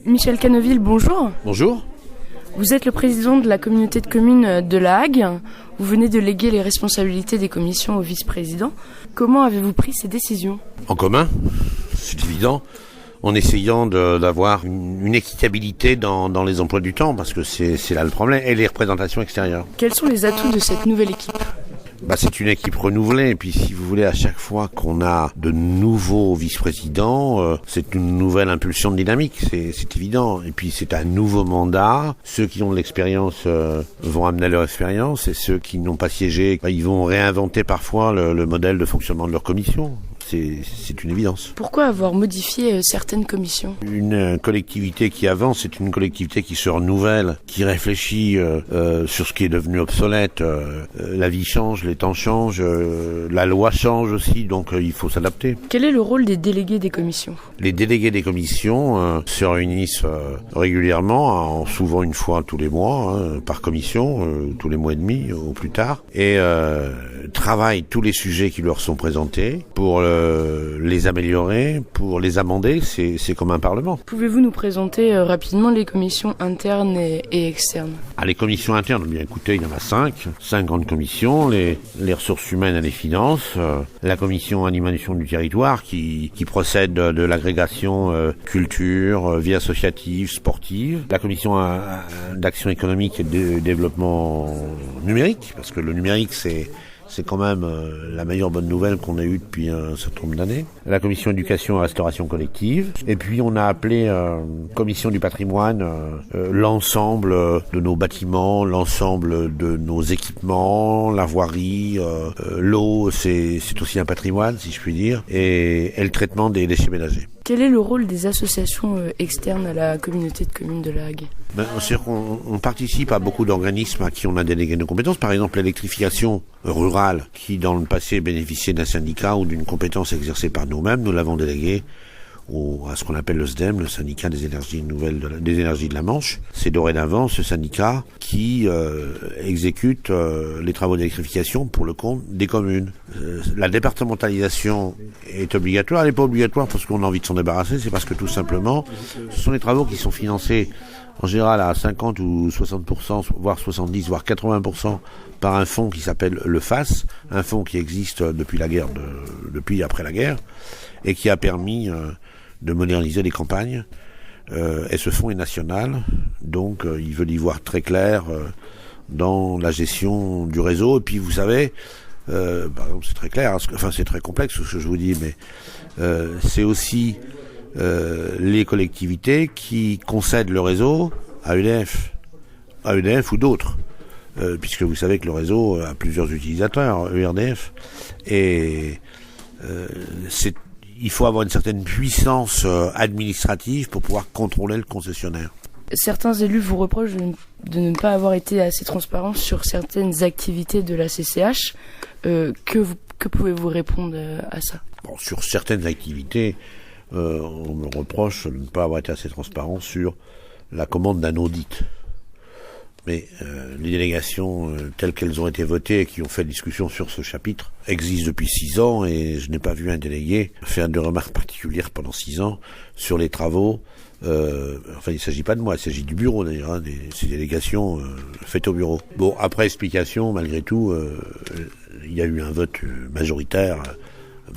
Michel Canoville, bonjour. Bonjour. Vous êtes le président de la communauté de communes de La Hague. Vous venez de léguer les responsabilités des commissions au vice-président. Comment avez-vous pris ces décisions ? En commun, c'est évident, en essayant d'avoir une équitabilité dans les emplois du temps, parce que c'est là le problème, et les représentations extérieures. Quels sont les atouts de cette nouvelle équipe ? C'est une équipe renouvelée, et puis si vous voulez, à chaque fois qu'on a de nouveaux vice-présidents, c'est une nouvelle impulsion de dynamique, c'est évident. Et puis c'est un nouveau mandat, ceux qui ont de l'expérience vont amener leur expérience, et ceux qui n'ont pas siégé, ils vont réinventer parfois le modèle de fonctionnement de leur commission. C'est une évidence. Pourquoi avoir modifié certaines commissions ? Une collectivité qui avance, c'est une collectivité qui se renouvelle, qui réfléchit sur ce qui est devenu obsolète. La vie change, les temps changent, la loi change aussi, donc il faut s'adapter. Quel est le rôle des délégués des commissions ? Les délégués des commissions se réunissent régulièrement, souvent une fois tous les mois, par commission, tous les mois et demi au plus tard, et travaillent tous les sujets qui leur sont présentés pour les améliorer, pour les amender, c'est comme un parlement. Pouvez-vous nous présenter rapidement les commissions internes et externes ? Les commissions internes, bien écoutez, il y en a 5 grandes commissions, les ressources humaines et les finances, la commission animation du territoire qui procède de l'agrégation culture, vie associative, sportive, la commission d'action économique et de développement numérique, parce que le numérique c'est quand même la meilleure bonne nouvelle qu'on a eue depuis un certain nombre d'années. La commission éducation et restauration collective. Et puis on a appelé commission du patrimoine l'ensemble de nos bâtiments, l'ensemble de nos équipements, la voirie, l'eau, c'est aussi un patrimoine si je puis dire, et le traitement des déchets ménagers. Quel est le rôle des associations externes à la communauté de communes de La Hague ? C'est-à-dire qu'on participe à beaucoup d'organismes à qui on a délégué nos compétences. Par exemple, l'électrification rurale, qui dans le passé bénéficiait d'un syndicat ou d'une compétence exercée par nous-mêmes, nous l'avons déléguée à ce qu'on appelle le SDEM, le syndicat des énergies nouvelles des énergies de la Manche. C'est dorénavant ce syndicat qui exécute les travaux d'électrification pour le compte des communes. La départementalisation est obligatoire. Elle n'est pas obligatoire parce qu'on a envie de s'en débarrasser, c'est parce que tout simplement, ce sont les travaux qui sont financés en général à 50 ou 60%, voire 70, voire 80% par un fonds qui s'appelle le FAS, un fonds qui existe depuis après la guerre, et qui a permis de moderniser les campagnes. Et ce fonds est national, donc ils veulent y voir très clair dans la gestion du réseau. Et puis vous savez, par exemple c'est très clair, c'est très complexe ce que je vous dis, mais c'est aussi les collectivités qui concèdent le réseau à EDF ou d'autres, puisque vous savez que le réseau a plusieurs utilisateurs, ERDF, et il faut avoir une certaine puissance administrative pour pouvoir contrôler le concessionnaire. Certains élus vous reprochent de ne pas avoir été assez transparent sur certaines activités de la CCH. Que pouvez-vous répondre à ça ? Sur certaines activités, on me reproche de ne pas avoir été assez transparent sur la commande d'un audit. Mais les délégations telles qu'elles ont été votées et qui ont fait discussion sur ce chapitre existent depuis 6 ans et je n'ai pas vu un délégué faire de remarques particulières pendant 6 ans sur les travaux. Il ne s'agit pas de moi, il s'agit du bureau d'ailleurs, ces délégations faites au bureau. Après explication, malgré tout, il y a eu un vote majoritaire,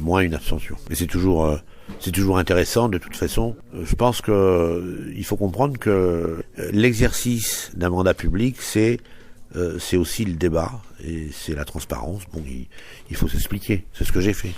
moins une abstention. Mais c'est toujours intéressant de toute façon. Je pense il faut comprendre que l'exercice d'un mandat public, c'est aussi le débat et c'est la transparence. Il faut s'expliquer. C'est ce que j'ai fait.